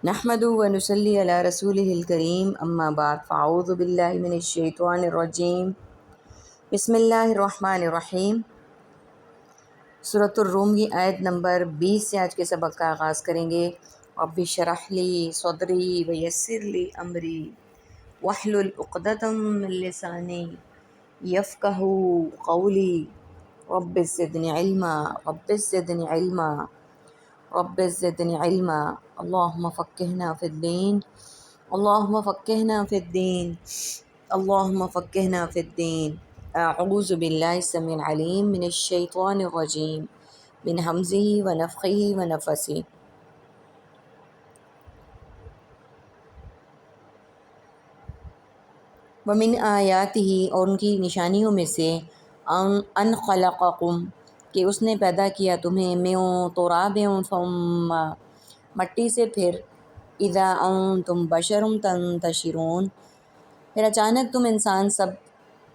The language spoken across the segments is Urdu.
نحمدہ و نصلی علی رسولہ الکریم اما بعد فاعوذ باللہ من الشیطان الرجیم بسم اللہ الرحمن الرحیم۔ سورۃ الروم کی آیت نمبر 20 سے آج کے سبق کا آغاز کریں گے۔ رب اشرح لی صدری ویسر لی امری واحلل عقدۃ من لسانی یفقہوا قولی رب زدنی علما رب زدنی علما رب زدنی علما اللہم فقہنا فی الدین اللہم فقہنا فی الدین اللہم فقہنا فی الدین۔ اعوذ باللہ السمیع العلیم من الشیطان الرجیم من ہمزہ ونفخہ ونفثہ۔ ومن آیاتہ، اور ان کی نشانیوں میں سے، ان خلقکم، کہ اس نے پیدا کیا تمہیں، من تراب ثم، مٹی سے، پھر اذا انتم بشر تنتشرون، پھر اچانک تم انسان سب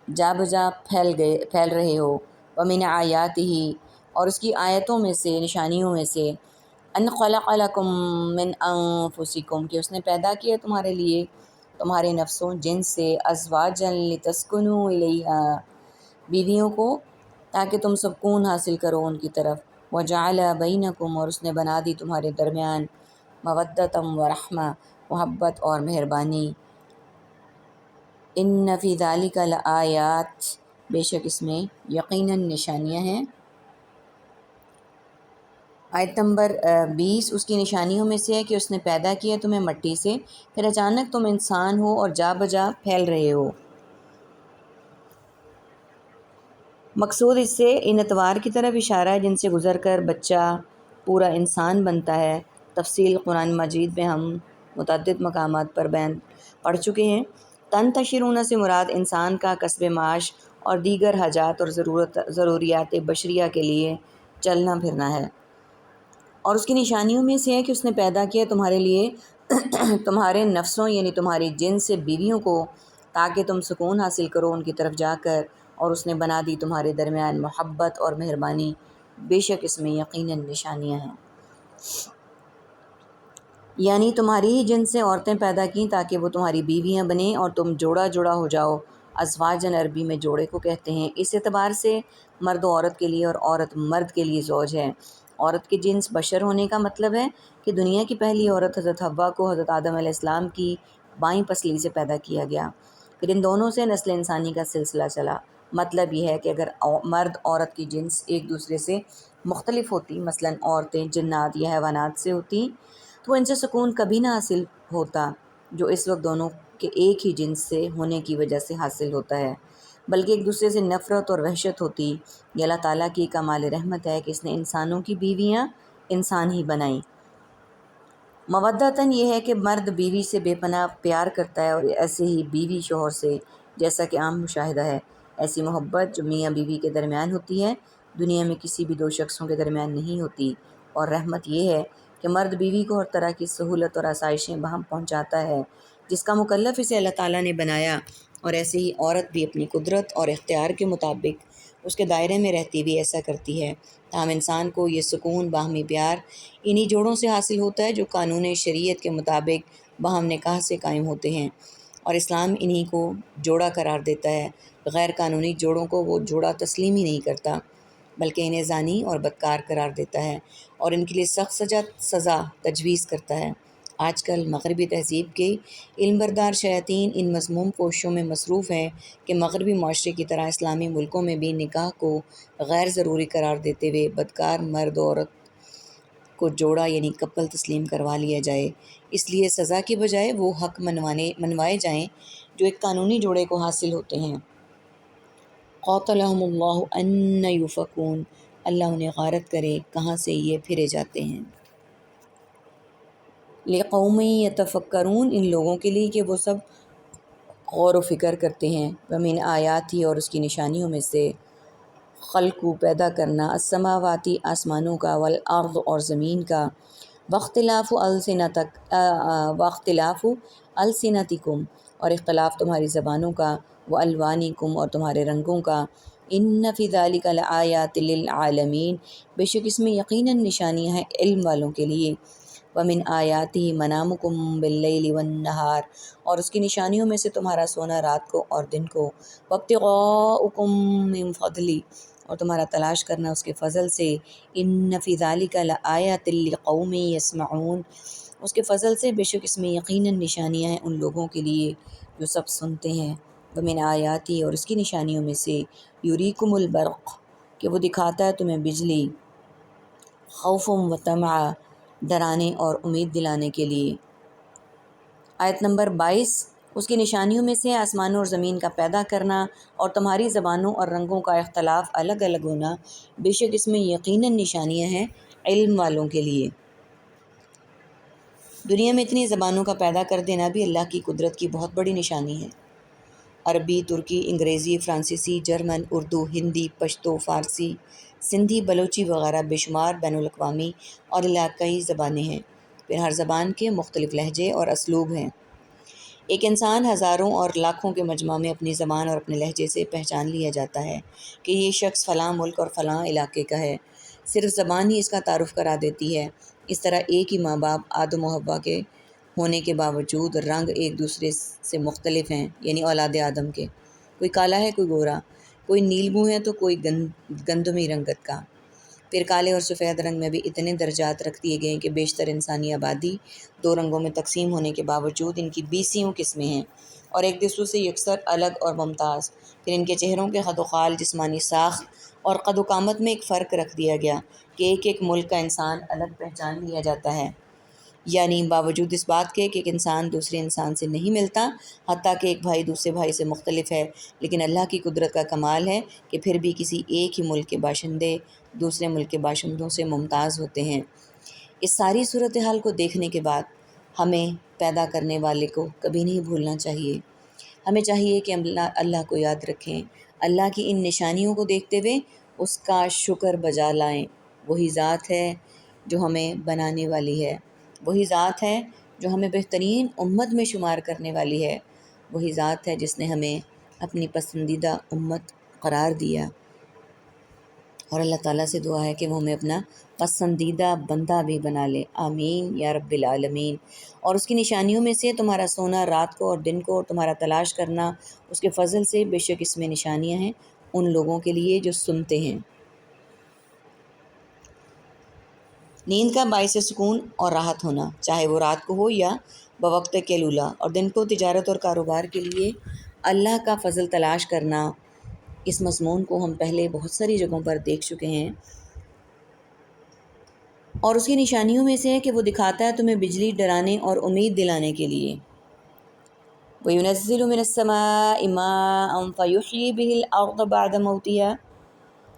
جا بجا پھیل رہے ہو۔ ومن آیاتہ، اور اس کی آیتوں میں سے، نشانیوں میں سے، ان خلق لکم من انفسکم، کہ اس نے پیدا کیا تمہارے لیے تمہارے نفسوں، جن سے، ازواجا لتسکنوا الیہا، بیویوں کو تاکہ تم سکون حاصل کرو ان کی طرف، وجعل بینکم، اور اس نے بنا دی تمہارے درمیان، مودۃ ورحمہ، محبت اور مہربانی۔ ان فی ذلک لآیات، بے شک اس میں یقیناً نشانیاں ہیں۔ آیت نمبر 20 اس کی نشانیوں میں سے ہے کہ اس نے پیدا کیا تمہیں مٹی سے، پھر اچانک تم انسان ہو اور جا بجا پھیل رہے ہو۔ مقصود اس سے ان اطوار کی طرف اشارہ ہے جن سے گزر کر بچہ پورا انسان بنتا ہے۔ تفصیل قرآن مجید میں ہم متعدد مقامات پر بیان پڑھ چکے ہیں۔ تنتشرون سے مراد انسان کا کسب معاش اور دیگر حاجات اور ضروریات بشریہ کے لیے چلنا پھرنا ہے۔ اور اس کی نشانیوں میں سے ہے کہ اس نے پیدا کیا تمہارے لیے تمہارے نفسوں، یعنی تمہاری جنس سے، بیویوں کو تاکہ تم سکون حاصل کرو ان کی طرف جا کر، اور اس نے بنا دی تمہارے درمیان محبت اور مہربانی۔ بے شک اس میں یقیناً نشانیاں ہیں۔ یعنی تمہاری ہی جنس سے عورتیں پیدا کیں تاکہ وہ تمہاری بیویاں بنیں اور تم جوڑا جوڑا ہو جاؤ۔ ازواجن عربی میں جوڑے کو کہتے ہیں۔ اس اعتبار سے مرد و عورت کے لیے اور عورت مرد کے لیے زوج ہے۔ عورت کے جنس بشر ہونے کا مطلب ہے کہ دنیا کی پہلی عورت حضرت حوا کو حضرت آدم علیہ السلام کی بائیں پسلی سے پیدا کیا گیا، پھر ان دونوں سے نسل انسانی کا سلسلہ چلا۔ مطلب یہ ہے کہ اگر مرد عورت کی جنس ایک دوسرے سے مختلف ہوتی، مثلاً عورتیں جنات یا حیوانات سے ہوتی، تو ان سے سکون کبھی نہ حاصل ہوتا جو اس وقت دونوں کے ایک ہی جنس سے ہونے کی وجہ سے حاصل ہوتا ہے، بلکہ ایک دوسرے سے نفرت اور وحشت ہوتی۔ یہ اللہ تعالیٰ کی کمال رحمت ہے کہ اس نے انسانوں کی بیویاں انسان ہی بنائیں۔ مودتاً، یہ ہے کہ مرد بیوی سے بے پناہ پیار کرتا ہے، اور ایسے ہی بیوی شوہر سے، جیسا کہ عام مشاہدہ ہے۔ ایسی محبت جو میاں بیوی کے درمیان ہوتی ہے، دنیا میں کسی بھی دو شخصوں کے درمیان نہیں ہوتی۔ اور رحمت یہ ہے کہ مرد بیوی کو ہر طرح کی سہولت اور آسائشیں بہم پہنچاتا ہے جس کا مکلف اسے اللہ تعالیٰ نے بنایا، اور ایسے ہی عورت بھی اپنی قدرت اور اختیار کے مطابق اس کے دائرے میں رہتی بھی ایسا کرتی ہے۔ تاہم انسان کو یہ سکون، باہمی پیار انہی جوڑوں سے حاصل ہوتا ہے جو قانون شریعت کے مطابق باہم نکاح سے قائم ہوتے ہیں، اور اسلام انہی کو جوڑا قرار دیتا ہے۔ غیر قانونی جوڑوں کو وہ جوڑا تسلیم ہی نہیں کرتا، بلکہ انہیں زانی اور بدکار قرار دیتا ہے، اور ان کے لیے سخت سزا تجویز کرتا ہے۔ آج کل مغربی تہذیب کے علم بردار شیاطین ان مذموم کوششوں میں مصروف ہیں کہ مغربی معاشرے کی طرح اسلامی ملکوں میں بھی نکاح کو غیر ضروری قرار دیتے ہوئے بدکار مرد و عورت کو جوڑا یعنی کپل تسلیم کروا لیا جائے۔ اس لیے سزا کی بجائے وہ حق منوائے جائیں جو ایک قانونی جوڑے کو حاصل ہوتے ہیں۔ قاتلہم اللہ ان یؤفکون، اللہ انہیں غارت کرے کہاں سے یہ پھرے جاتے ہیں۔ لقوم یتفکرون، ان لوگوں کے لیے کہ وہ سب غور و فکر کرتے ہیں۔ ومن آیاتی، اور اس کی نشانیوں میں سے، خلق پیدا کرنا، السماواتی آسمانوں کا، والارض اور زمین کا، واختلاف السنتکم اور اختلاف تمہاری زبانوں کا، والوانکم اور تمہارے رنگوں کا، ان فی ذلک لآیات للعالمین، بے شک اس میں یقیناً نشانیاں ہیں علم والوں کے لیے۔ ومن آیاتہ منامکم باللیل والنہار، اور اس کی نشانیوں میں سے تمہارا سونا رات کو اور دن کو، وابتغاؤکم من فضلی، اور تمہارا تلاش کرنا اس کے فضل سے، ان فی ذلک لآیات لقوم یسمعون، اس کے فضل سے بے شک اس میں یقیناً نشانیاں ہیں ان لوگوں کے لیے جو سب سنتے ہیں۔ ومن آیاتی، اور اس کی نشانیوں میں سے، یریکم البرق، کہ وہ دکھاتا ہے تمہیں بجلی، خوف و طمع، ڈرانے اور امید دلانے کے لیے۔ آیت نمبر 22، اس کی نشانیوں میں سے آسمانوں اور زمین کا پیدا کرنا اور تمہاری زبانوں اور رنگوں کا اختلاف الگ الگ ہونا، بے شک اس میں یقیناً نشانیاں ہیں علم والوں کے لیے۔ دنیا میں اتنی زبانوں کا پیدا کر دینا بھی اللہ کی قدرت کی بہت بڑی نشانی ہے۔ عربی، ترکی، انگریزی، فرانسیسی، جرمن، اردو، ہندی، پشتو، فارسی، سندھی، بلوچی وغیرہ بے شمار بین الاقوامی اور علاقائی زبانیں ہیں۔ پھر ہر زبان کے مختلف لہجے اور اسلوب ہیں۔ ایک انسان ہزاروں اور لاکھوں کے مجمع میں اپنی زبان اور اپنے لہجے سے پہچان لیا جاتا ہے کہ یہ شخص فلاں ملک اور فلاں علاقے کا ہے، صرف زبان ہی اس کا تعارف کرا دیتی ہے۔ اس طرح ایک ہی ماں باپ آدم و حوا کے ہونے کے باوجود رنگ ایک دوسرے سے مختلف ہیں، یعنی اولاد آدم کے، کوئی کالا ہے کوئی گورا، کوئی نیلگوں ہے تو کوئی گندمی رنگت کا۔ پھر کالے اور سفید رنگ میں بھی اتنے درجات رکھ دیے گئے کہ بیشتر انسانی آبادی دو رنگوں میں تقسیم ہونے کے باوجود ان کی 20 قسمیں ہیں اور ایک دوسرے سے یکسر الگ اور ممتاز۔ پھر ان کے چہروں کے خد و خال، جسمانی ساخت اور قد و قامت میں ایک فرق رکھ دیا گیا کہ ایک ایک ملک کا انسان الگ پہچان لیا جاتا ہے، یعنی باوجود اس بات کے کہ ایک انسان دوسرے انسان سے نہیں ملتا، حتیٰ کہ ایک بھائی دوسرے بھائی سے مختلف ہے، لیکن اللہ کی قدرت کا کمال ہے کہ پھر بھی کسی ایک ہی ملک کے باشندے دوسرے ملک کے باشندوں سے ممتاز ہوتے ہیں۔ اس ساری صورتحال کو دیکھنے کے بعد ہمیں پیدا کرنے والے کو کبھی نہیں بھولنا چاہیے۔ ہمیں چاہیے کہ اللہ کو یاد رکھیں، اللہ کی ان نشانیوں کو دیکھتے ہوئے اس کا شکر بجا لائیں۔ وہی ذات ہے جو ہمیں بنانے والی ہے، وہی ذات ہے جو ہمیں بہترین امت میں شمار کرنے والی ہے، وہی ذات ہے جس نے ہمیں اپنی پسندیدہ امت قرار دیا، اور اللہ تعالیٰ سے دعا ہے کہ وہ ہمیں اپنا پسندیدہ بندہ بھی بنا لے، آمین یا رب العالمین۔ اور اس کی نشانیوں میں سے تمہارا سونا رات کو اور دن کو اور تمہارا تلاش کرنا اس کے فضل سے، بے شک اس میں نشانیاں ہیں ان لوگوں کے لیے جو سنتے ہیں۔ نیند کا باعث سکون اور راحت ہونا، چاہے وہ رات کو ہو یا بوقت قیلولہ، اور دن کو تجارت اور کاروبار کے لیے اللہ کا فضل تلاش کرنا، اس مضمون کو ہم پہلے بہت ساری جگہوں پر دیکھ چکے ہیں۔ اور اس کی نشانیوں میں سے ہے کہ وہ دکھاتا ہے تمہیں بجلی ڈرانے اور امید دلانے کے لیے۔ وَيُنَزِّلُ مِنَ السَّمَاءِ مَاءً فَيُحْيِي بِهِ الْأَرْضَ بَعْدَ مَوْتِهَا،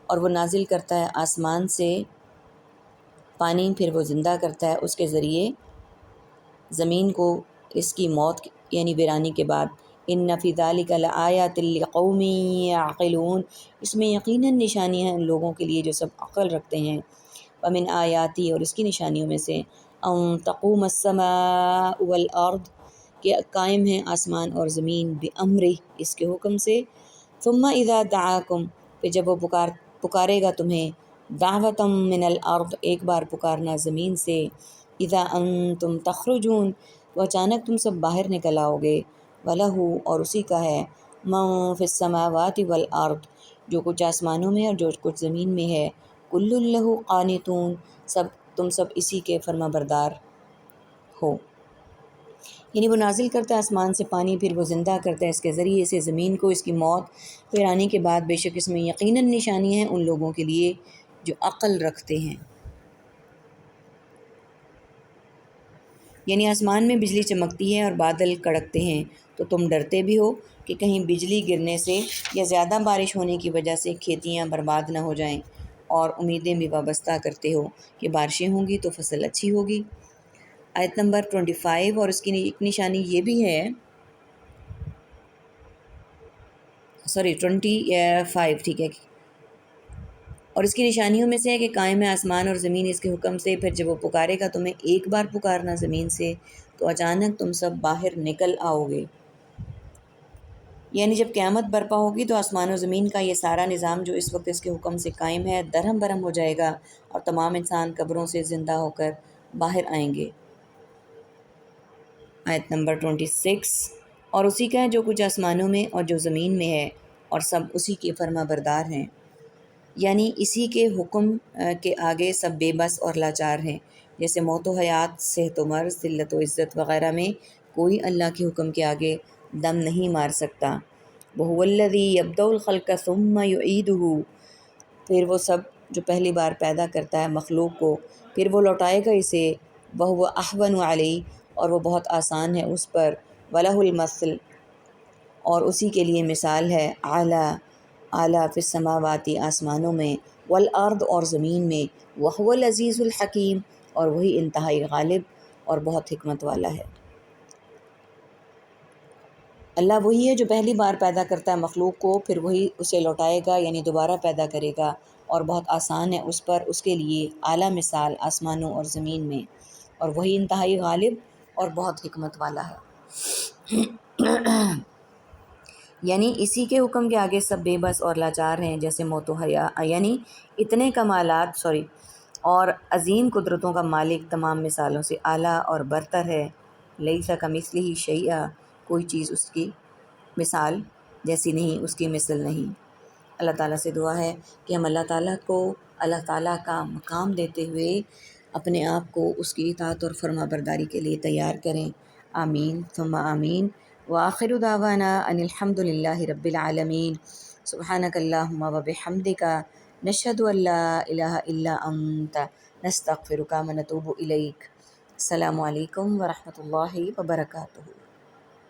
اور وہ نازل کرتا ہے آسمان سے پانی، پھر وہ زندہ کرتا ہے اس کے ذریعے زمین کو اس کی موت یعنی ویرانی کے بعد۔ ان فی ذلک لآیات لقوم یعقلون، اس میں یقیناً نشانیاں ہیں ان لوگوں کے لیے جو سب عقل رکھتے ہیں۔ ومن آیاتی، اور اس کی نشانیوں میں سے، ان تقوم السماء والارض، کہ قائم ہیں آسمان اور زمین، بامرہ، اس کے حکم سے، ثم اذا دعاکم، پھر جب وہ پکارے گا تمہیں، دعوۃ من الارض، ایک بار پکارنا زمین سے، اذا انتم تخرجون، تو اچانک تم سب باہر نکل آؤ گے، وَلَهُ، اور اسی کا ہے، مَن فِی السَّمَاوَاتِ وَالْأَرْضِ، جو کچھ آسمانوں میں اور جو کچھ زمین میں ہے، کُلٌّ لَهُ قانتون، تم سب اسی کے فرما بردار ہو۔ یعنی وہ نازل کرتا ہے آسمان سے پانی، پھر وہ زندہ کرتا ہے اس کے ذریعے سے زمین کو اس کی موت ویرانی کے بعد، بے شک اس میں یقیناً نشانیاں ہیں ان لوگوں کے لیے جو عقل رکھتے ہیں۔ یعنی آسمان میں بجلی چمکتی ہے اور بادل کڑکتے ہیں تو تم ڈرتے بھی ہو کہ کہیں بجلی گرنے سے یا زیادہ بارش ہونے کی وجہ سے کھیتیاں برباد نہ ہو جائیں، اور امیدیں بھی وابستہ کرتے ہو کہ بارشیں ہوں گی تو فصل اچھی ہوگی۔ آیت نمبر 25، اور اس کی ایک نشانی یہ بھی ہے، 25، ٹھیک ہے، اور اس کی نشانیوں میں سے ہے کہ قائم ہے آسمان اور زمین اس کے حکم سے، پھر جب وہ پکارے گا تمہیں، ایک بار پکارنا زمین سے، تو اچانک تم سب باہر نکل آؤ گے۔ یعنی جب قیامت برپا ہوگی تو آسمان و زمین کا یہ سارا نظام جو اس وقت اس کے حکم سے قائم ہے درہم برہم ہو جائے گا، اور تمام انسان قبروں سے زندہ ہو کر باہر آئیں گے۔ آیت نمبر 26، اور اسی کا ہے جو کچھ آسمانوں میں اور جو زمین میں ہے، اور سب اسی کے فرما بردار ہیں، یعنی اسی کے حکم کے آگے سب بے بس اور لاچار ہیں، جیسے موت و حیات، صحت و مرض، ذلت و عزت وغیرہ میں کوئی اللہ کے حکم کے آگے دم نہیں مار سکتا۔ وَهُوَ الَّذِي يَبْدَأُ الْخَلْقَ ثُمَّ يُعِيدُهُ، پھر وہ سب جو پہلی بار پیدا کرتا ہے مخلوق کو، پھر وہ لوٹائے گا اسے۔ وَهُوَ أَهْوَنُ عَلَيْهِ، اور وہ بہت آسان ہے اس پر۔ وَلَهُ الْمَثْلُ، اور اسی کے لیے مثال ہے، اعلیٰ فی السماوات، آسمانوں میں، والارض، اور زمین میں، وَهُوَ الْعَزِيزُ الْحَكِيمُ، اور وہی انتہائی غالب اور بہت حکمت والا ہے۔ اللہ وہی ہے جو پہلی بار پیدا کرتا ہے مخلوق کو، پھر وہی اسے لوٹائے گا، یعنی دوبارہ پیدا کرے گا، اور بہت آسان ہے اس پر، اس کے لیے اعلیٰ مثال آسمانوں اور زمین میں، اور وہی انتہائی غالب اور بہت حکمت والا ہے۔ یعنی اسی کے حکم کے آگے سب بے بس اور لاچار ہیں، جیسے موت و حیات، یعنی اتنے کمالات اور عظیم قدرتوں کا مالک تمام مثالوں سے اعلیٰ اور برتر ہے۔ لیس کمثلہ شیء، کوئی چیز اس کی مثال جیسی نہیں، اس کی مثل نہیں۔ اللہ تعالیٰ سے دعا ہے کہ ہم اللہ تعالیٰ کا مقام دیتے ہوئے اپنے آپ کو اس کی اطاعت اور فرما برداری کے لیے تیار کریں۔ آمین ثم آمین۔ وآخر دعوانا ان الحمد للہ رب العالمین۔ سبحانک اللہم وبحمدک، نشہد ان لا الہ الا انت، نستغفرک ونتوب الیک۔ السلام علیکم ورحمۃ اللہ وبرکاتہ۔